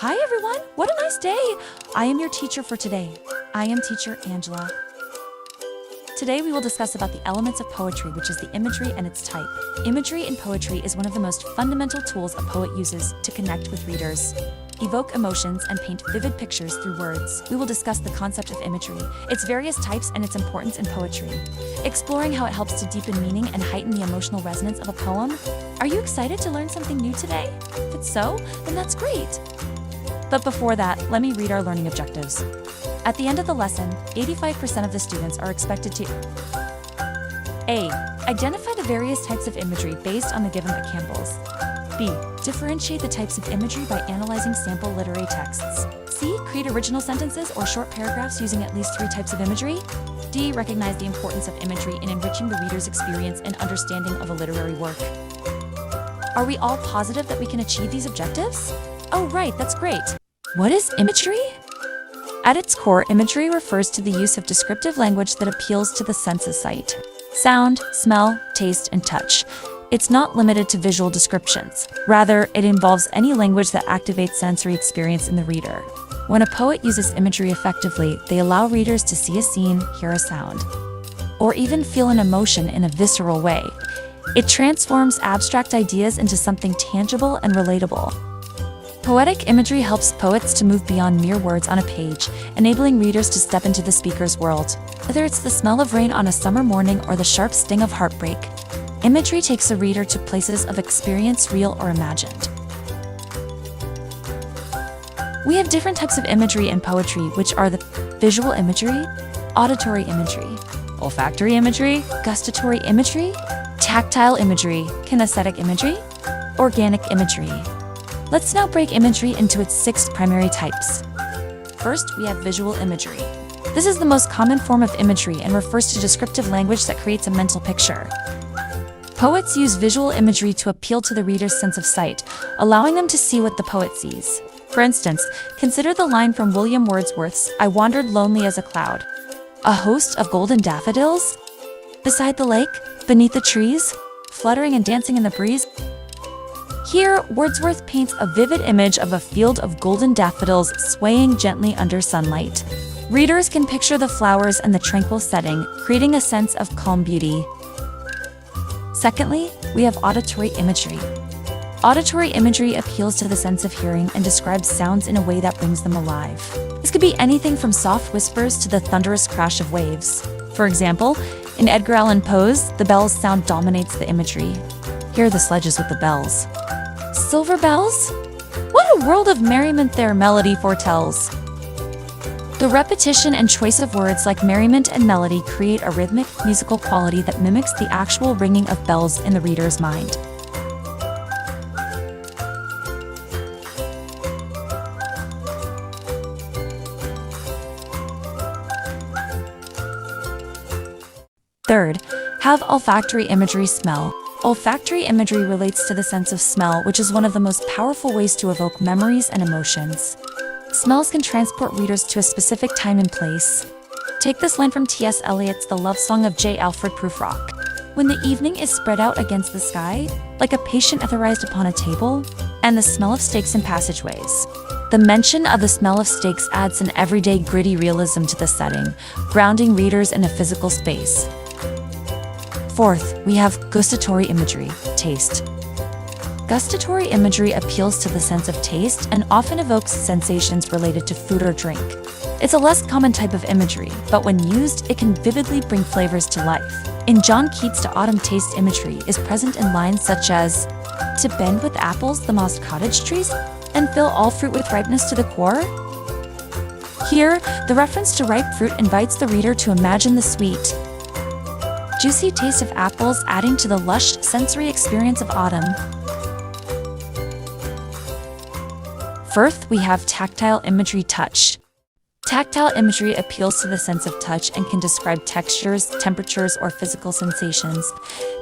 Hi everyone, what a nice day! I am your teacher for today. I am teacher Angela. Today we will discuss about the elements of poetry, which is the imagery and its type. Imagery in poetry is one of the most fundamental tools a poet uses to connect with readers, evoke emotions, and paint vivid pictures through words. We will discuss the concept of imagery, its various types, and its importance in poetry, exploring how it helps to deepen meaning and heighten the emotional resonance of a poem. Are you excited to learn something new today? If it's so, then that's great. But before that, let me read our learning objectives. At the end of the lesson, 85% of the students are expected to A. Identify the various types of imagery based on the given examples. B. Differentiate the types of imagery by analyzing sample literary texts. C. Create original sentences or short paragraphs using at least 3 types of imagery. D. Recognize the importance of imagery in enriching the reader's experience and understanding of a literary work. Are we all positive that we can achieve these objectives? Oh right, that's great. What is imagery? At its core, imagery refers to the use of descriptive language that appeals to the sense of sight, sound, smell, taste, and touch. It's not limited to visual descriptions. Rather, it involves any language that activates sensory experience in the reader. When a poet uses imagery effectively, they allow readers to see a scene, hear a sound, or even feel an emotion in a visceral way. It transforms abstract ideas into something tangible and relatable. Poetic imagery helps poets to move beyond mere words on a page, enabling readers to step into the speaker's world. Whether it's the smell of rain on a summer morning or the sharp sting of heartbreak, imagery takes a reader to places of experience, real or imagined. We have different types of imagery in poetry, which are the visual imagery, auditory imagery, olfactory imagery, gustatory imagery, tactile imagery, kinesthetic imagery, organic imagery. Let's now break imagery into its 6 primary types. First, we have visual imagery. This is the most common form of imagery and refers to descriptive language that creates a mental picture. Poets use visual imagery to appeal to the reader's sense of sight, allowing them to see what the poet sees. For instance, consider the line from William Wordsworth's "I wandered lonely as a cloud. A host of golden daffodils? Beside the lake, beneath the trees, fluttering and dancing in the breeze." Here, Wordsworth paints a vivid image of a field of golden daffodils swaying gently under sunlight. Readers can picture the flowers and the tranquil setting, creating a sense of calm beauty. Secondly, we have auditory imagery. Auditory imagery appeals to the sense of hearing and describes sounds in a way that brings them alive. This could be anything from soft whispers to the thunderous crash of waves. For example, in Edgar Allan Poe's The Bells sound dominates the imagery. Hear the sledges with the bells. Silver bells? What a world of merriment their melody foretells. The repetition and choice of words like merriment and melody create a rhythmic, musical quality that mimics the actual ringing of bells in the reader's mind. Third, have olfactory imagery, smell. Olfactory imagery relates to the sense of smell, which is one of the most powerful ways to evoke memories and emotions. Smells can transport readers to a specific time and place. Take this line from T.S. Eliot's The Love Song of J. Alfred Prufrock. "When the evening is spread out against the sky, like a patient etherized upon a table, and the smell of steaks in passageways." The mention of the smell of steaks adds an everyday gritty realism to the setting, grounding readers in a physical space. Fourth, we have gustatory imagery, taste. Gustatory imagery appeals to the sense of taste and often evokes sensations related to food or drink. It's a less common type of imagery, but when used, it can vividly bring flavors to life. In John Keats' To Autumn, taste imagery is present in lines such as, "To bend with apples the mossed cottage trees, and fill all fruit with ripeness to the core." Here, the reference to ripe fruit invites the reader to imagine the sweet, juicy taste of apples, adding to the lush sensory experience of autumn. Fourth, we have tactile imagery, touch. Tactile imagery appeals to the sense of touch and can describe textures, temperatures, or physical sensations.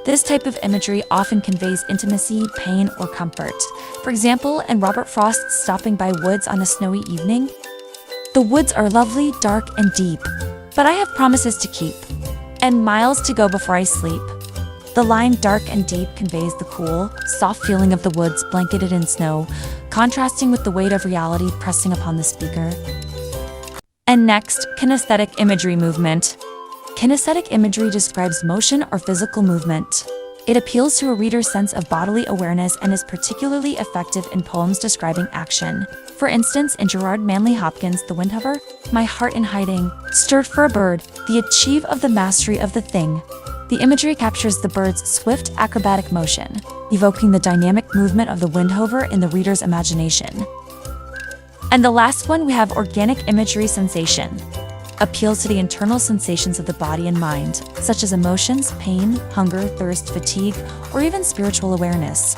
This type of imagery often conveys intimacy, pain, or comfort. For example, in Robert Frost's Stopping by Woods on a Snowy Evening, "The woods are lovely, dark, and deep, but I have promises to keep, and miles to go before I sleep." The line "dark and deep" conveys the cool, soft feeling of the woods blanketed in snow, contrasting with the weight of reality pressing upon the speaker. And next, kinesthetic imagery movement. Kinesthetic imagery describes motion or physical movement. It appeals to a reader's sense of bodily awareness and is particularly effective in poems describing action. For instance, in Gerard Manley Hopkins' The Windhover, my heart in hiding, stirred for a bird, the achieve of the mastery of the thing. The imagery captures the bird's swift, acrobatic motion, evoking the dynamic movement of the windhover in the reader's imagination. And the last one, we have organic imagery sensation. Appeals to the internal sensations of the body and mind, such as emotions, pain, hunger, thirst, fatigue, or even spiritual awareness.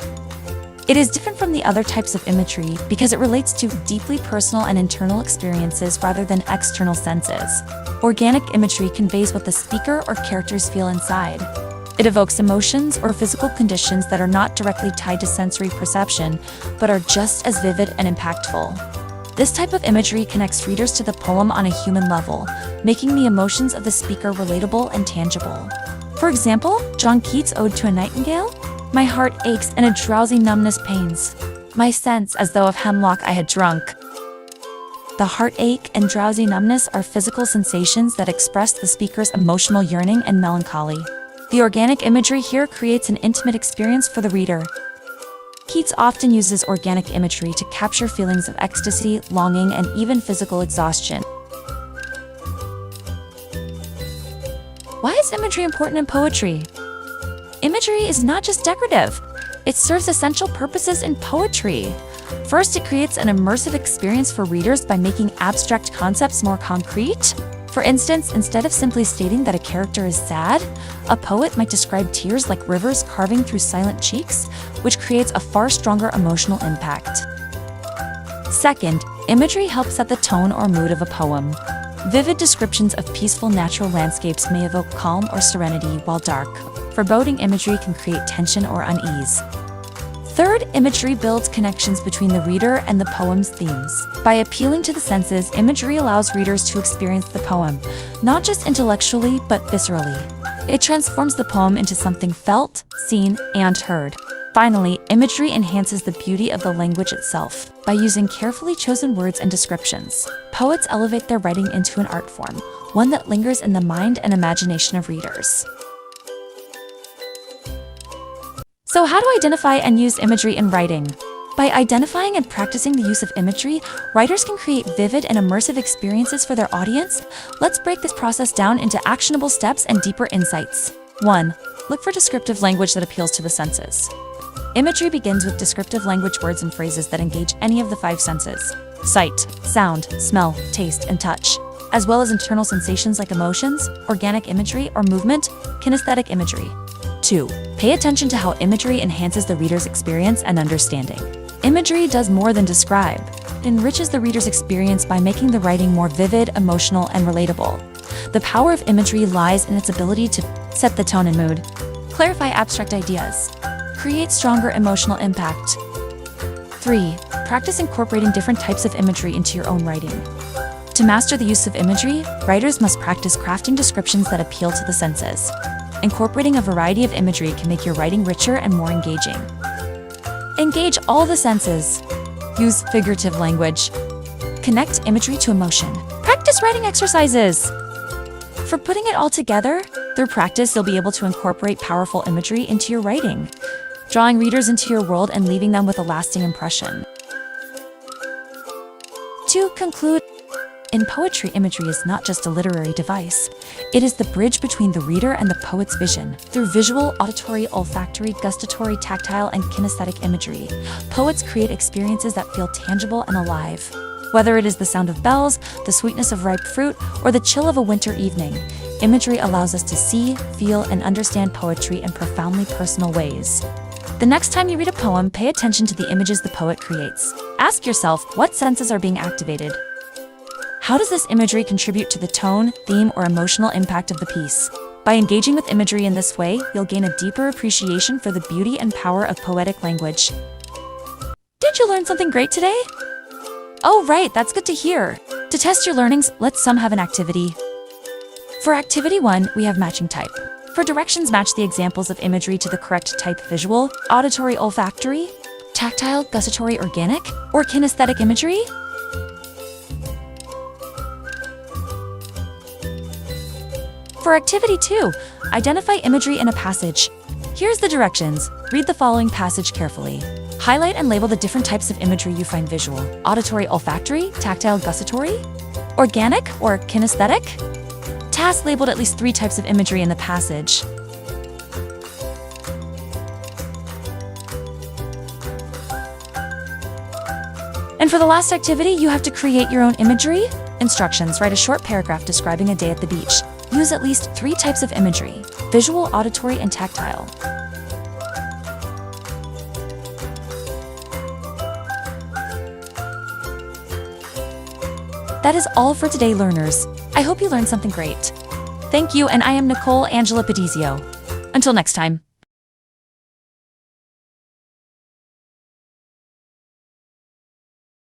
It is different from the other types of imagery because it relates to deeply personal and internal experiences rather than external senses. Organic imagery conveys what the speaker or characters feel inside. It evokes emotions or physical conditions that are not directly tied to sensory perception, but are just as vivid and impactful. This type of imagery connects readers to the poem on a human level, making the emotions of the speaker relatable and tangible. For example, John Keats' Ode to a Nightingale, my heart aches and a drowsy numbness pains, my sense as though of hemlock I had drunk. The heartache and drowsy numbness are physical sensations that express the speaker's emotional yearning and melancholy. The organic imagery here creates an intimate experience for the reader. Keats often uses organic imagery to capture feelings of ecstasy, longing, and even physical exhaustion. Why is imagery important in poetry? Imagery is not just decorative. It serves essential purposes in poetry. First, it creates an immersive experience for readers by making abstract concepts more concrete. For instance, instead of simply stating that a character is sad, a poet might describe tears like rivers carving through silent cheeks, which creates a far stronger emotional impact. Second, imagery helps set the tone or mood of a poem. Vivid descriptions of peaceful natural landscapes may evoke calm or serenity, while dark, foreboding imagery can create tension or unease. Third, imagery builds connections between the reader and the poem's themes. By appealing to the senses, imagery allows readers to experience the poem, not just intellectually, but viscerally. It transforms the poem into something felt, seen, and heard. Finally, imagery enhances the beauty of the language itself. By using carefully chosen words and descriptions, poets elevate their writing into an art form, one that lingers in the mind and imagination of readers. So how to identify and use imagery in writing? By identifying and practicing the use of imagery, writers can create vivid and immersive experiences for their audience. Let's break this process down into actionable steps and deeper insights. 1. Look for descriptive language that appeals to the senses. Imagery begins with descriptive language, words and phrases that engage any of the 5 senses: sight, sound, smell, taste, and touch, as well as internal sensations like emotions, organic imagery, or movement, kinesthetic imagery. 2. Pay attention to how imagery enhances the reader's experience and understanding. Imagery does more than describe. It enriches the reader's experience by making the writing more vivid, emotional, and relatable. The power of imagery lies in its ability to set the tone and mood, clarify abstract ideas, create stronger emotional impact. 3. Practice incorporating different types of imagery into your own writing. To master the use of imagery, writers must practice crafting descriptions that appeal to the senses. Incorporating a variety of imagery can make your writing richer and more engaging. Engage all the senses. Use figurative language. Connect imagery to emotion. Practice writing exercises. For putting it all together, through practice, you'll be able to incorporate powerful imagery into your writing, drawing readers into your world and leaving them with a lasting impression. To conclude, in poetry, imagery is not just a literary device. It is the bridge between the reader and the poet's vision. Through visual, auditory, olfactory, gustatory, tactile, and kinesthetic imagery, poets create experiences that feel tangible and alive. Whether it is the sound of bells, the sweetness of ripe fruit, or the chill of a winter evening, imagery allows us to see, feel, and understand poetry in profoundly personal ways. The next time you read a poem, pay attention to the images the poet creates. Ask yourself, what senses are being activated? How does this imagery contribute to the tone, theme, or emotional impact of the piece? By engaging with imagery in this way, you'll gain a deeper appreciation for the beauty and power of poetic language. Did you learn something great today? Oh, right, that's good to hear. To test your learnings, let's have an activity. For activity 1, we have matching type. For directions, match the examples of imagery to the correct type: visual, auditory, olfactory. tactile, gustatory, organic, or kinesthetic imagery? For Activity 2, identify imagery in a passage. Here's the directions. Read the following passage carefully. Highlight and label the different types of imagery you find visual: auditory, olfactory, tactile, gustatory, organic, or kinesthetic. Task labeled at least 3 types of imagery in the passage. And for the last activity, you have to create your own imagery. Instructions: write a short paragraph describing a day at the beach. Use at least 3 types of imagery: visual, auditory, and tactile. That is all for today, learners. I hope you learned something great. Thank you, and I am Nicole Angela Pedizio. Until next time.